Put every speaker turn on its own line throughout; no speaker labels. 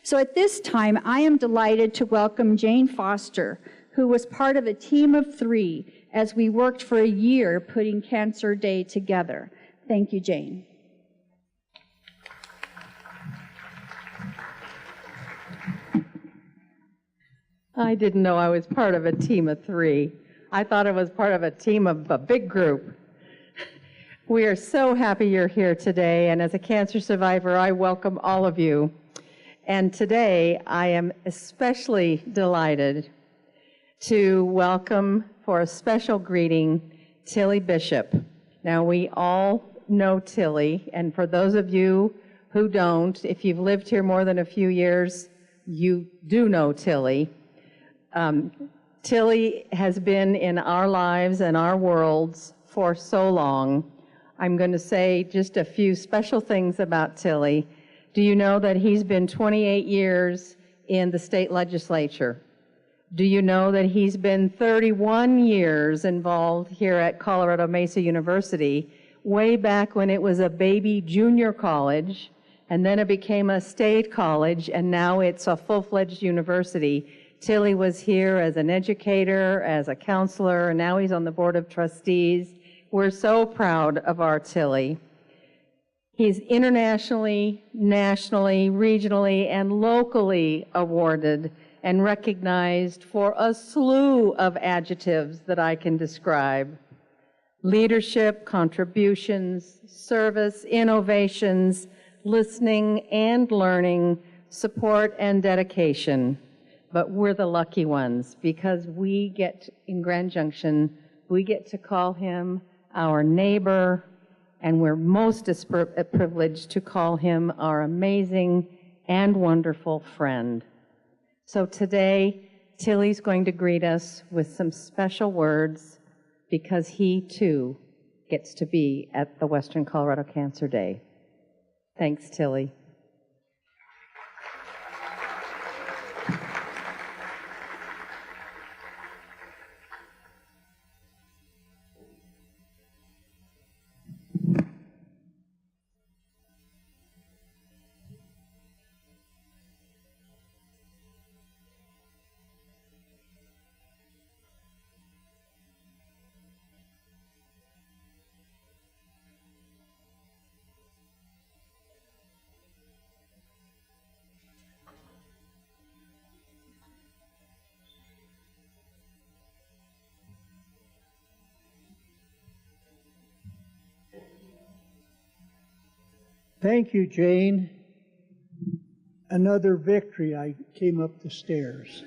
So at this time, I am delighted to welcome Jane Foster, who was part of a team of 3 as we worked for a year putting Cancer Day together. Thank you, Jane.
I didn't know I was part of a team of 3. I thought I was part of a team of a big group. We are so happy you're here today, and as a cancer survivor, I welcome all of you. And today, I am especially delighted to welcome for a special greeting, Tilly Bishop. Now, we all know Tilly, and for those of you who don't, if you've lived here more than a few years, you do know Tilly. Tilly has been in our lives and our worlds for so long. I'm going to say just a few special things about Tilly. Do you know that he's been 28 years in the state legislature? Do you know that he's been 31 years involved here at Colorado Mesa University, way back when it was a baby junior college, and then it became a state college, and now it's a full-fledged university. Tilly was here as an educator, as a counselor, and now he's on the board of trustees. We're so proud of our Tilly. He's internationally, nationally, regionally, and locally awarded and recognized for a slew of adjectives that I can describe: leadership, contributions, service, innovations, listening and learning, support and dedication. But we're the lucky ones because we get, in Grand Junction, we get to call him our neighbor, and we're most privileged to call him our amazing and wonderful friend. So today, Tilly's going to greet us with some special words because he, too, gets to be at the Western Colorado Cancer Day. Thanks, Tilly.
Thank you, Jane. Another victory. I came up the stairs.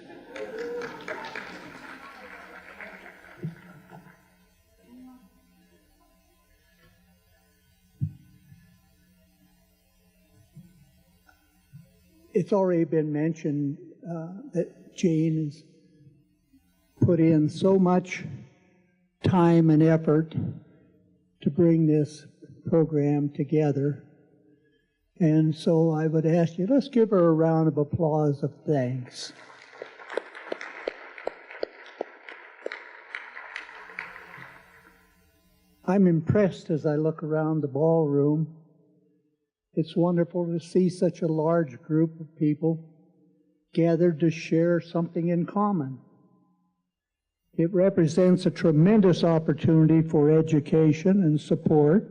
It's already been mentioned that Jane has put in so much time and effort to bring this program together. And so I would ask you, let's give her a round of applause of thanks. I'm impressed as I look around the ballroom. It's wonderful to see such a large group of people gathered to share something in common. It represents a tremendous opportunity for education and support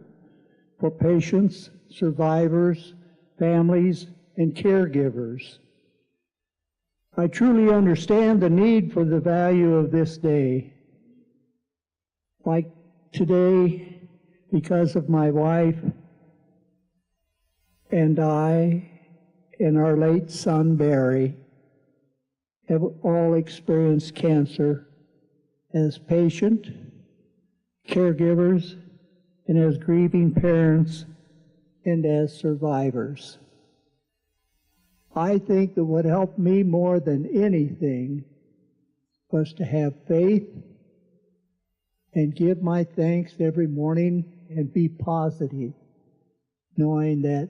for patients, survivors, families, and caregivers. I truly understand the need for the value of this day. Like today, because of my wife and I and our late son Barry have all experienced cancer as patient, caregivers, and as grieving parents and as survivors. I think that what helped me more than anything was to have faith and give my thanks every morning and be positive, knowing that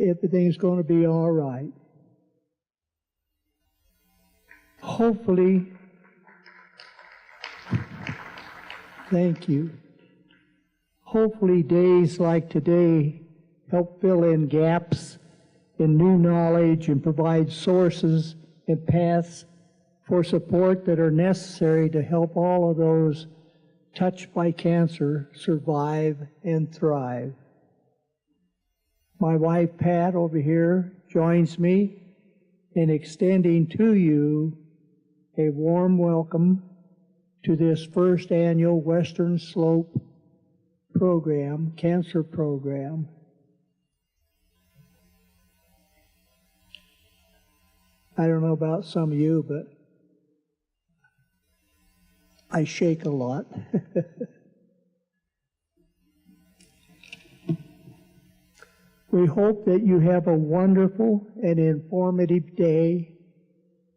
everything's going to be all right. Hopefully, thank you. Hopefully days like today help fill in gaps in new knowledge and provide sources and paths for support that are necessary to help all of those touched by cancer survive and thrive. My wife, Pat, over here, joins me in extending to you a warm welcome to this first annual Western Slope program, cancer program. I don't know about some of you, but I shake a lot. We hope that you have a wonderful and informative day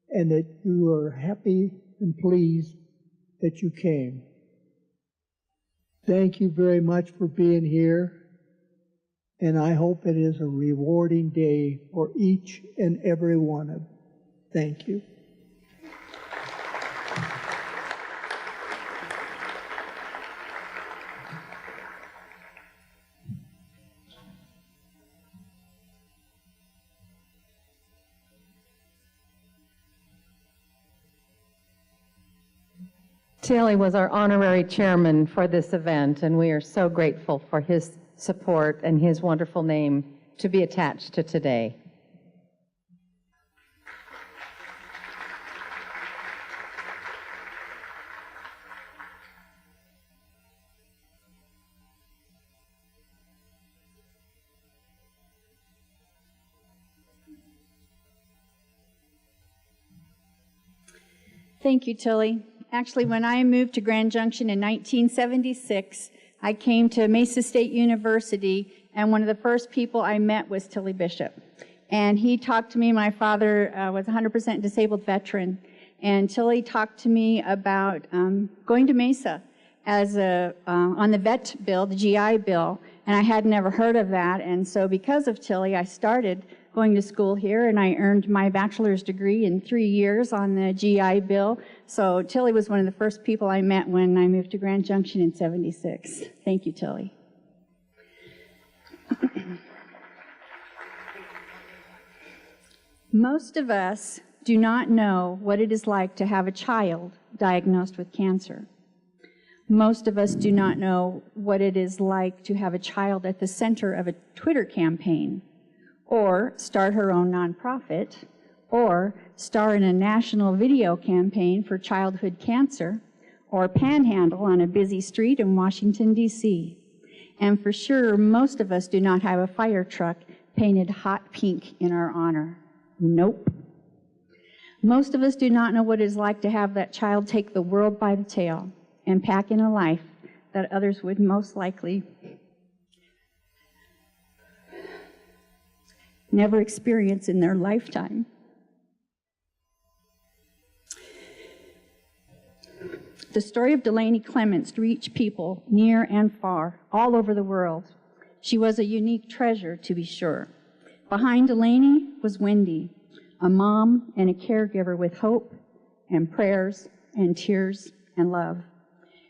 and that you are happy and pleased that you came. Thank you very much for being here, and I hope it is a rewarding day for each and every one of you. Thank you.
Tilly was our honorary chairman for this event, and we are so grateful for his support and his wonderful name to be attached to today.
Thank you, Tilly. Actually, when I moved to Grand Junction in 1976, I came to Mesa State University, and one of the first people I met was Tilly Bishop. And he talked to me. My father was a 100% disabled veteran, and Tilly talked to me about going to Mesa as on the vet bill, the GI bill, and I had never heard of that. And so because of Tilly, I started going to school here, and I earned my bachelor's degree in 3 years on the GI Bill. So Tilly was one of the first people I met when I moved to Grand Junction in '76. Thank you, Tilly. Most of us do not know what it is like to have a child diagnosed with cancer. Most of us do not know what it is like to have a child at the center of a Twitter campaign, or start her own nonprofit, or star in a national video campaign for childhood cancer, or panhandle on a busy street in Washington, D.C. And for sure, most of us do not have a fire truck painted hot pink in our honor. Nope. Most of us do not know what it is like to have that child take the world by the tail and pack in a life that others would most likely never experience in their lifetime. The story of Delaney Clements reached people near and far, all over the world. She was a unique treasure, to be sure. Behind Delaney was Wendy, a mom and a caregiver with hope and prayers and tears and love.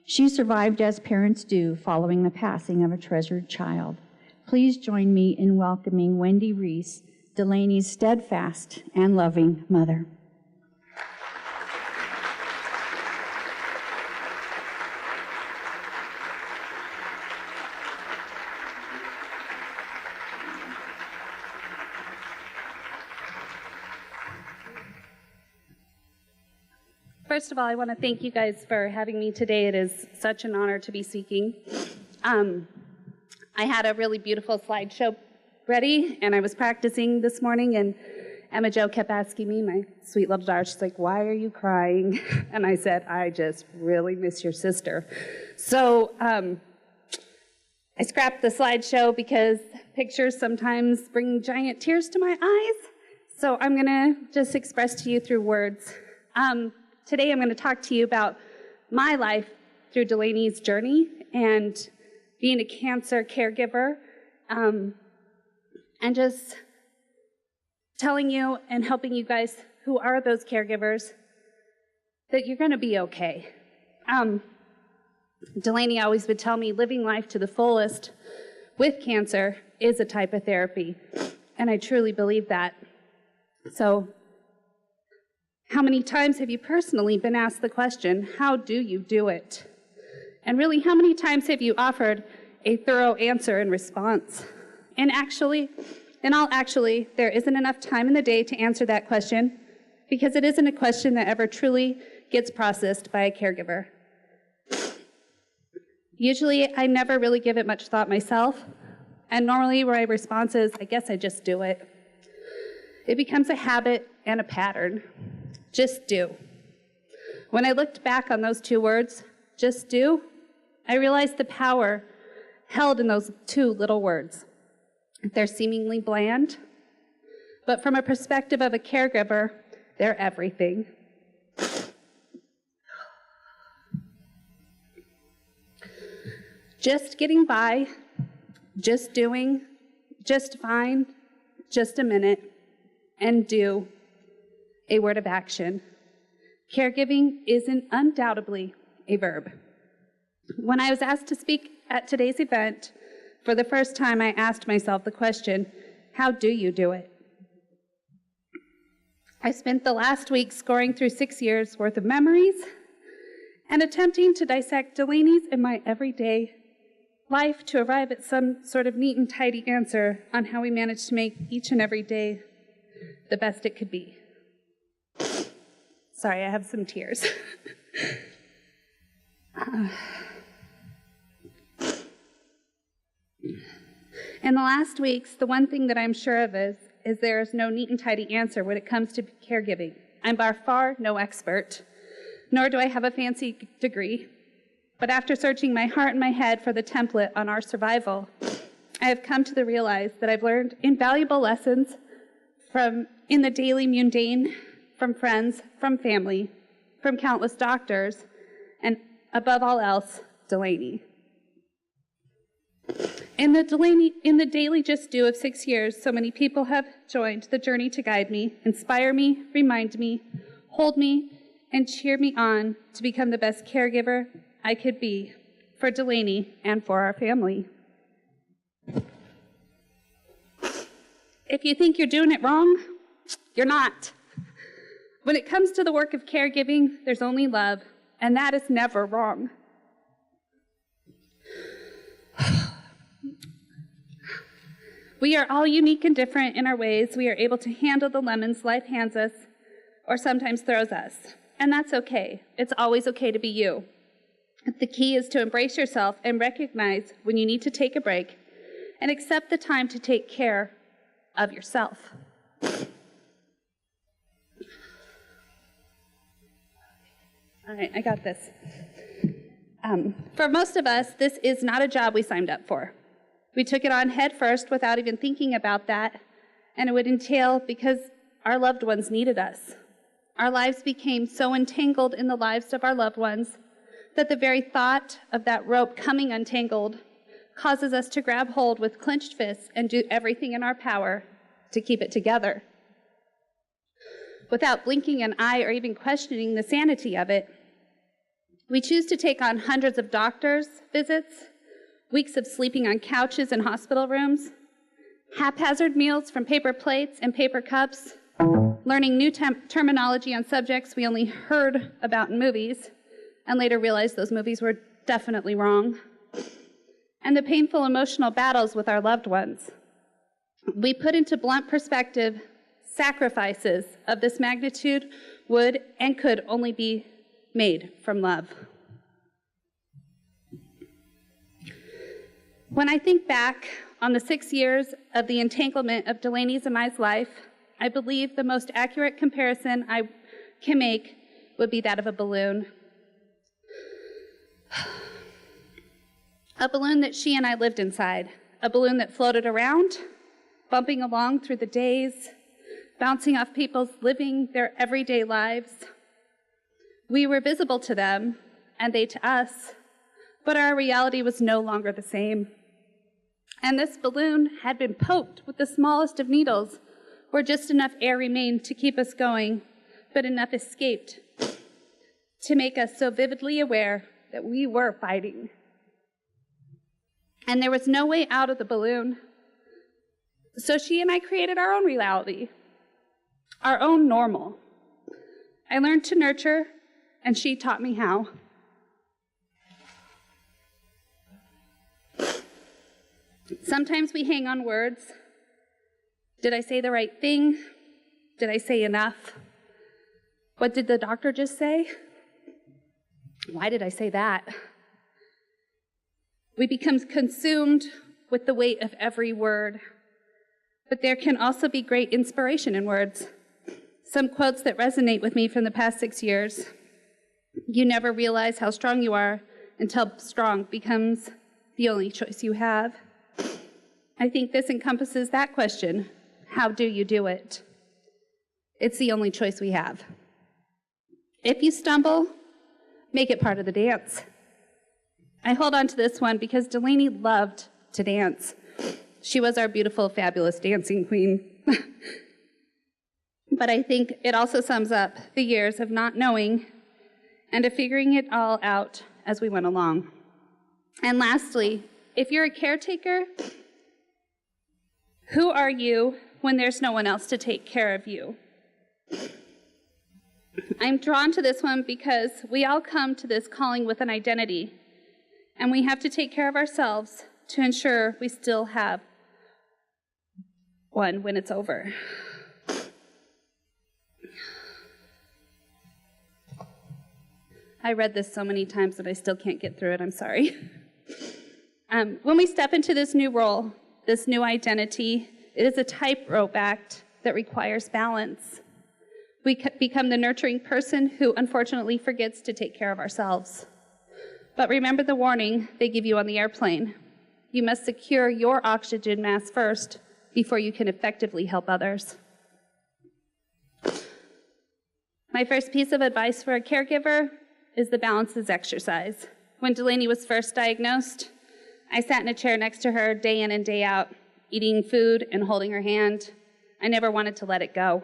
She survived as parents do following the passing of a treasured child. Please join me in welcoming Wendy Reece, Delaney's steadfast and loving mother.
First of all, I want to thank you guys for having me today. It is such an honor to be speaking. I had a really beautiful slideshow ready, and I was practicing this morning, and Emma Jo kept asking me, my sweet little daughter, she's like, "Why are you crying?" And I said, "I just really miss your sister." So I scrapped the slideshow because pictures sometimes bring giant tears to my eyes. So I'm going to just express to you through words. Today I'm going to talk to you about my life through Delaney's journey and being a cancer caregiver, and just telling you and helping you guys who are those caregivers that you're going to be okay. Delaney always would tell me living life to the fullest with cancer is a type of therapy. And I truly believe that. So, how many times have you personally been asked the question, how do you do it? And really, how many times have you offered a thorough answer and response? And actually, there isn't enough time in the day to answer that question because it isn't a question that ever truly gets processed by a caregiver. Usually, I never really give it much thought myself, and normally my response is, I guess I just do it. It becomes a habit and a pattern. Just do. When I looked back on those two words, just do, I realized the power held in those two little words. They're seemingly bland, but from a perspective of a caregiver, they're everything. Just getting by, just doing, just fine, just a minute, and do, a word of action. Caregiving is undoubtedly a verb. When I was asked to speak at today's event, for the first time I asked myself the question, how do you do it? I spent the last week scoring through 6 years worth of memories and attempting to dissect Delaney's in my everyday life to arrive at some sort of neat and tidy answer on how we managed to make each and every day the best it could be. Sorry, I have some tears. In the last weeks, the one thing that I'm sure of is there is no neat and tidy answer when it comes to caregiving. I'm by far no expert, nor do I have a fancy degree. But after searching my heart and my head for the template on our survival, I have come to realize that I've learned invaluable lessons in the daily mundane, from friends, from family, from countless doctors, and above all else, Delaney. In the daily just do of 6 years, so many people have joined the journey to guide me, inspire me, remind me, hold me, and cheer me on to become the best caregiver I could be for Delaney and for our family. If you think you're doing it wrong, you're not. When it comes to the work of caregiving, there's only love, and that is never wrong. We are all unique and different in our ways. We are able to handle the lemons life hands us or sometimes throws us, and that's okay. It's always okay to be you. The key is to embrace yourself and recognize when you need to take a break and accept the time to take care of yourself. All right, I got this. For most of us, this is not a job we signed up for. We took it on head first without even thinking about that, and it would entail because our loved ones needed us. Our lives became so entangled in the lives of our loved ones that the very thought of that rope coming untangled causes us to grab hold with clenched fists and do everything in our power to keep it together. Without blinking an eye or even questioning the sanity of it, we choose to take on hundreds of doctors' visits, weeks of sleeping on couches in hospital rooms, haphazard meals from paper plates and paper cups, learning new terminology on subjects we only heard about in movies, and later realized those movies were definitely wrong, and the painful emotional battles with our loved ones. We put into blunt perspective sacrifices of this magnitude would and could only be made from love. When I think back on the 6 years of the entanglement of Delaney's and my life, I believe the most accurate comparison I can make would be that of a balloon. A balloon that she and I lived inside, a balloon that floated around, bumping along through the days, bouncing off people's living their everyday lives. We were visible to them, and they to us, but our reality was no longer the same. And this balloon had been poked with the smallest of needles, where just enough air remained to keep us going, but enough escaped to make us so vividly aware that we were fighting. And there was no way out of the balloon. So she and I created our own reality, our own normal. I learned to nurture, and she taught me how. Sometimes we hang on words. Did I say the right thing? Did I say enough? What did the doctor just say? Why did I say that? We become consumed with the weight of every word. But there can also be great inspiration in words. Some quotes that resonate with me from the past 6 years. You never realize how strong you are until strong becomes the only choice you have. I think this encompasses that question. How do you do it? It's the only choice we have. If you stumble, make it part of the dance. I hold on to this one because Delaney loved to dance. She was our beautiful, fabulous dancing queen. But I think it also sums up the years of not knowing and of figuring it all out as we went along. And lastly, if you're a caretaker, who are you when there's no one else to take care of you? I'm drawn to this one because we all come to this calling with an identity, and we have to take care of ourselves to ensure we still have one when it's over. I read this so many times that I still can't get through it. I'm sorry. When we step into this new role, this new identity, it is a tightrope act that requires balance. We become the nurturing person who unfortunately forgets to take care of ourselves. But remember the warning they give you on the airplane. You must secure your oxygen mask first before you can effectively help others. My first piece of advice for a caregiver is the balance is exercise. When Delaney was first diagnosed, I sat in a chair next to her day in and day out, eating food and holding her hand. I never wanted to let it go.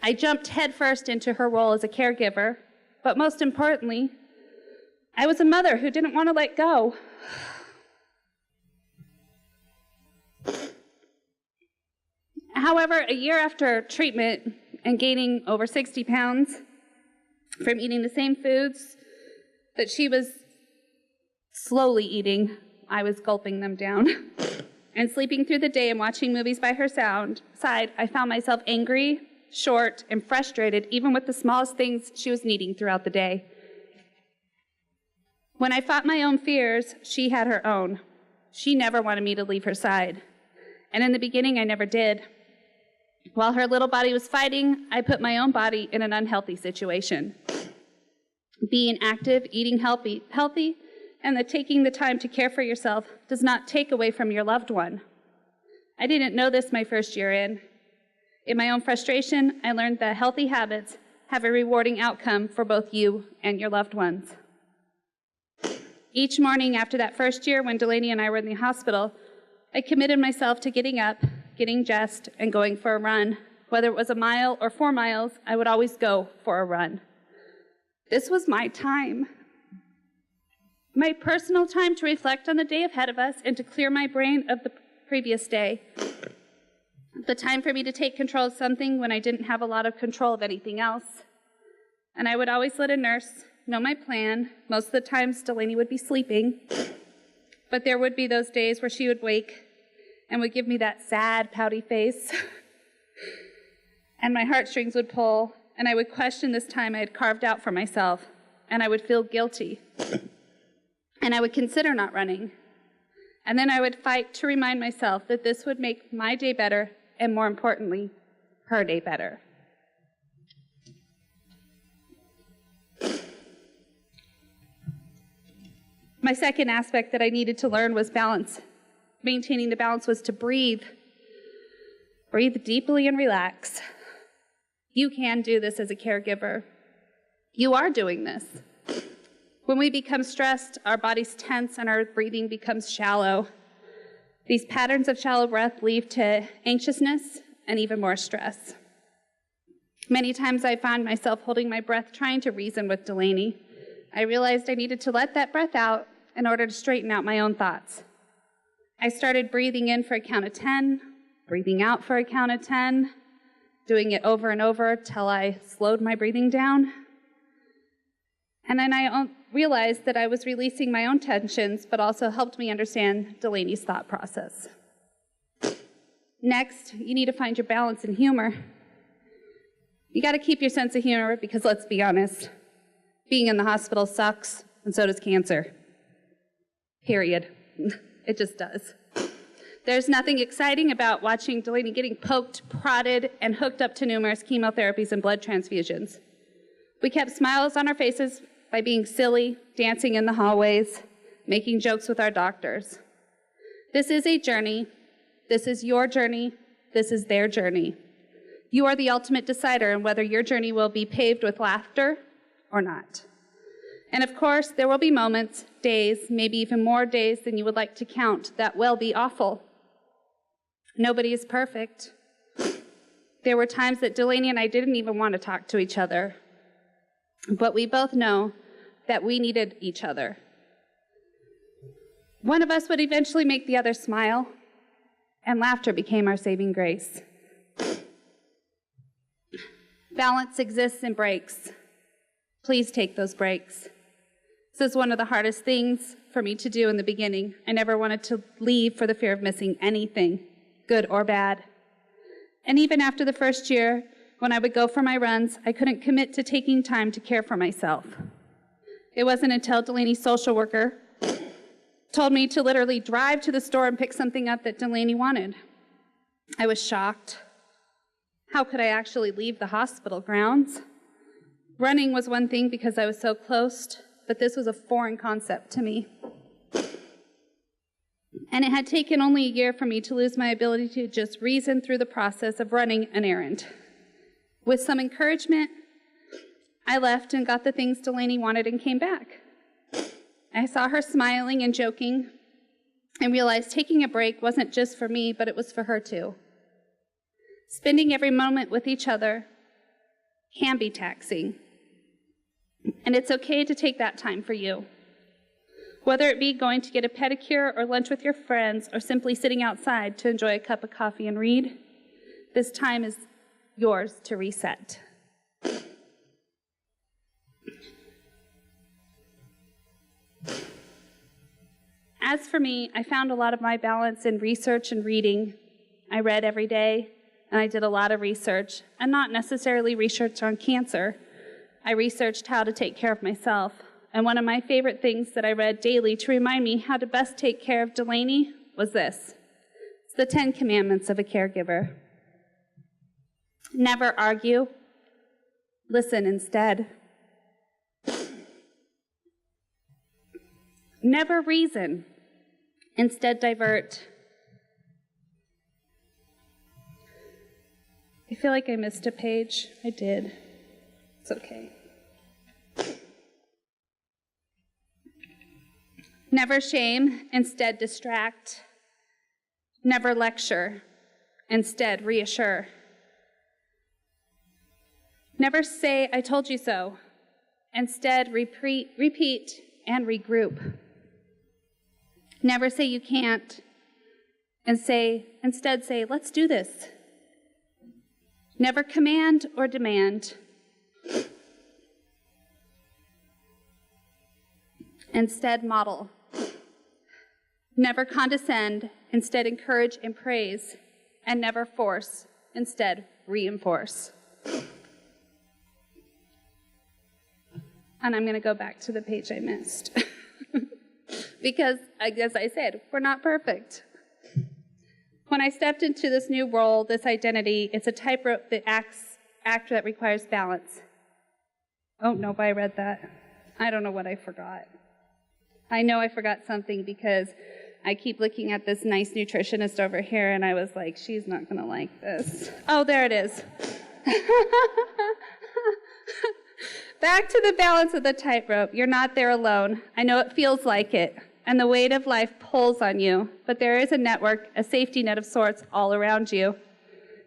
I jumped headfirst into her role as a caregiver, but most importantly, I was a mother who didn't want to let go. However, a year after treatment and gaining over 60 pounds from eating the same foods that she was slowly eating, I was gulping them down, and sleeping through the day and watching movies by her side, I found myself angry, short, and frustrated, even with the smallest things she was needing throughout the day. When I fought my own fears, she had her own. She never wanted me to leave her side. And in the beginning, I never did. While her little body was fighting, I put my own body in an unhealthy situation. Being active, eating healthy, and taking the time to care for yourself does not take away from your loved one. I didn't know this my first year in. In my own frustration, I learned that healthy habits have a rewarding outcome for both you and your loved ones. Each morning after that first year, when Delaney and I were in the hospital, I committed myself to getting up, getting dressed, and going for a run. Whether it was a mile or 4 miles, I would always go for a run. This was my time. My personal time to reflect on the day ahead of us and to clear my brain of the previous day. The time for me to take control of something when I didn't have a lot of control of anything else. And I would always let a nurse know my plan. Most of the times, Delaney would be sleeping. But there would be those days where she would wake and would give me that sad, pouty face. And my heartstrings would pull, and I would question this time I had carved out for myself, and I would feel guilty. And I would consider not running. And then I would fight to remind myself that this would make my day better, and more importantly, her day better. My second aspect that I needed to learn was balance. Maintaining the balance was to breathe. Breathe deeply and relax. You can do this as a caregiver. You are doing this. When we become stressed, our bodies tense and our breathing becomes shallow. These patterns of shallow breath lead to anxiousness and even more stress. Many times I found myself holding my breath, trying to reason with Delaney. I realized I needed to let that breath out in order to straighten out my own thoughts. I started breathing in for a count of 10, breathing out for a count of 10, doing it over and over till I slowed my breathing down. And then I realized that I was releasing my own tensions, but also helped me understand Delaney's thought process. Next, you need to find your balance in humor. You got to keep your sense of humor because, let's be honest, being in the hospital sucks, and so does cancer. Period. It just does. There's nothing exciting about watching Delaney getting poked, prodded, and hooked up to numerous chemotherapies and blood transfusions. We kept smiles on our faces by being silly, dancing in the hallways, making jokes with our doctors. This is a journey. This is your journey. This is their journey. You are the ultimate decider on whether your journey will be paved with laughter or not. And of course, there will be moments, days, maybe even more days than you would like to count, that will be awful. Nobody is perfect. There were times that Delaney and I didn't even want to talk to each other. But we both know that we needed each other. One of us would eventually make the other smile, and laughter became our saving grace. Balance exists in breaks. Please take those breaks. This is one of the hardest things for me to do in the beginning. I never wanted to leave for the fear of missing anything, good or bad. And even after the first year, when I would go for my runs, I couldn't commit to taking time to care for myself. It wasn't until Delaney's social worker told me to literally drive to the store and pick something up that Delaney wanted. I was shocked. How could I actually leave the hospital grounds? Running was one thing because I was so close, but this was a foreign concept to me. And it had taken only a year for me to lose my ability to just reason through the process of running an errand. With some encouragement, I left and got the things Delaney wanted and came back. I saw her smiling and joking and realized taking a break wasn't just for me, but it was for her too. Spending every moment with each other can be taxing, and it's okay to take that time for you. Whether it be going to get a pedicure or lunch with your friends or simply sitting outside to enjoy a cup of coffee and read, this time is yours to reset. As for me, I found a lot of my balance in research and reading. I read every day, and I did a lot of research, and not necessarily research on cancer. I researched how to take care of myself, and one of my favorite things that I read daily to remind me how to best take care of Delaney was this. It's the 10 Commandments of a caregiver. Never argue. Listen instead. Never reason. Instead, divert. I feel like I missed a page. I did. It's okay. Never shame. Instead, distract. Never lecture. Instead, reassure. Never say, I told you so. Instead, repeat and regroup. Never say you can't, and instead say, let's do this. Never command or demand. Instead, model. Never condescend, instead encourage and praise. And never force, instead reinforce. And I'm going to go back to the page I missed. Because, as I said, we're not perfect. When I stepped into this new role, this identity, it's a tightrope act that requires balance. Oh, nope, I read that. I don't know what I forgot. I know I forgot something because I keep looking at this nice nutritionist over here, and I was like, she's not going to like this. Oh, there it is. Back to the balance of the tightrope. You're not there alone. I know it feels like it, and the weight of life pulls on you, but there is a network, a safety net of sorts all around you.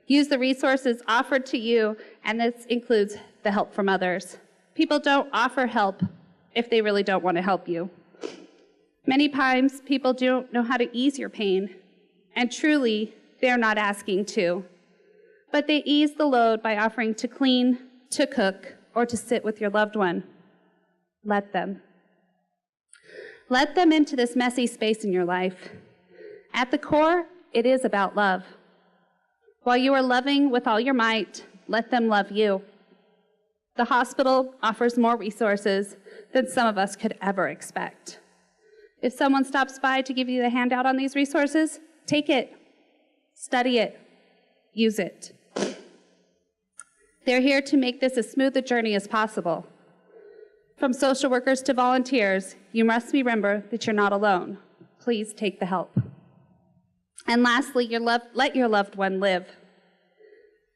Use the resources offered to you, and this includes the help from others. People don't offer help if they really don't want to help you. Many times, people don't know how to ease your pain, and truly, they're not asking to. But they ease the load by offering to clean, to cook, or to sit with your loved one. Let them. Let them into this messy space in your life. At the core, it is about love. While you are loving with all your might, let them love you. The hospital offers more resources than some of us could ever expect. If someone stops by to give you the handout on these resources, take it, study it, use it. They're here to make this as smooth a journey as possible. From social workers to volunteers, you must remember that you're not alone. Please take the help. And lastly, let your loved one live.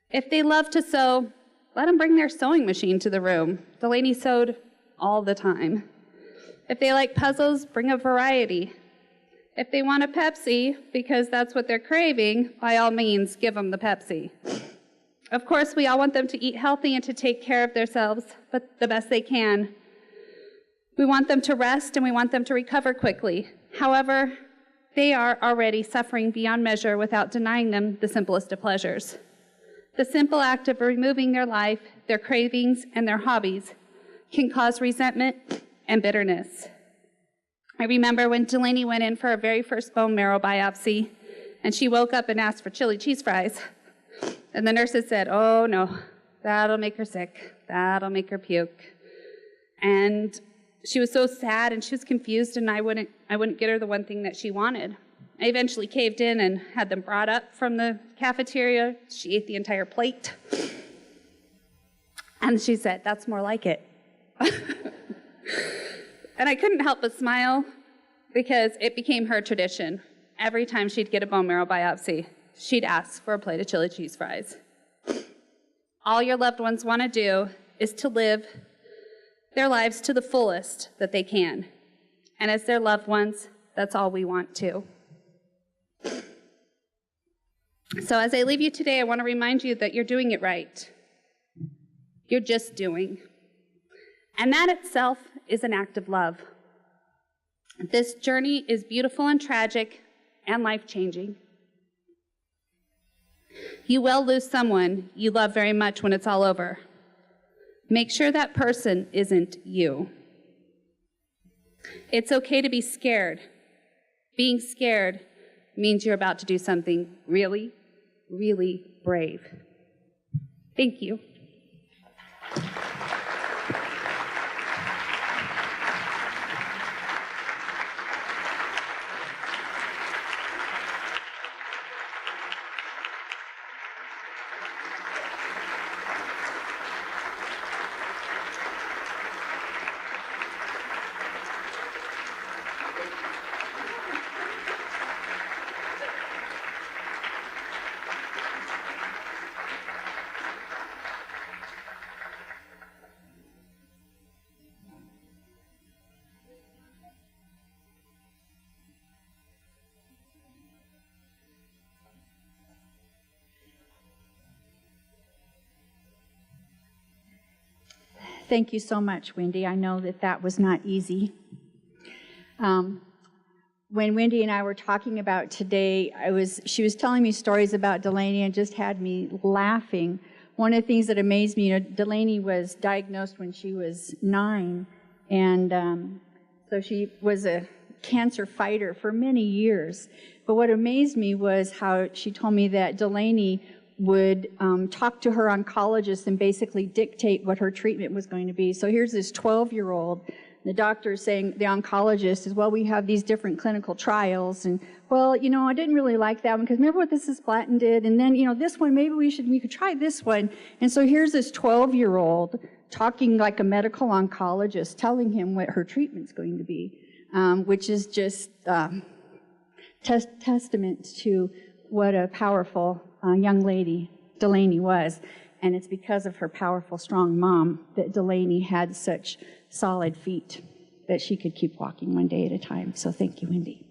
If they love to sew, let them bring their sewing machine to the room. Delaney sewed all the time. If they like puzzles, bring a variety. If they want a Pepsi, because that's what they're craving, by all means, give them the Pepsi. Of course, we all want them to eat healthy and to take care of themselves, but the best they can. We want them to rest and we want them to recover quickly. However, they are already suffering beyond measure without denying them the simplest of pleasures. The simple act of removing their life, their cravings, and their hobbies can cause resentment and bitterness. I remember when Delaney went in for her very first bone marrow biopsy, and she woke up and asked for chili cheese fries. And the nurses said, "Oh no, that'll make her sick. That'll make her puke." And she was so sad and she was confused, and I wouldn't get her the one thing that she wanted. I eventually caved in and had them brought up from the cafeteria. She ate the entire plate. And she said, "That's more like it." And I couldn't help but smile because it became her tradition. Every time she'd get a bone marrow biopsy, she'd ask for a plate of chili cheese fries. All your loved ones want to do is to live their lives to the fullest that they can. And as their loved ones, that's all we want too. So as I leave you today, I want to remind you that you're doing it right. You're just doing. And that itself is an act of love. This journey is beautiful and tragic and life-changing. You will lose someone you love very much when it's all over. Make sure that person isn't you. It's okay to be scared. Being scared means you're about to do something really, really brave. Thank you.
Thank you so much, Wendy. I know that that was not easy. When Wendy and I were talking about today, she was telling me stories about Delaney and just had me laughing. One of the things that amazed me, Delaney was diagnosed when she was 9, and so she was a cancer fighter for many years. But what amazed me was how she told me that Delaney would talk to her oncologist and basically dictate what her treatment was going to be. So here's this 12-year-old, the doctor is saying, the oncologist is, well, we have these different clinical trials, and, well, I didn't really like that one, because remember what this cisplatin did, and then, this one, maybe we could try this one. And so here's this 12-year-old talking like a medical oncologist, telling him what her treatment's going to be, which is just testament to what a powerful young lady Delaney was. And it's because of her powerful, strong mom that Delaney had such solid feet that she could keep walking one day at a time. So thank you, Wendy.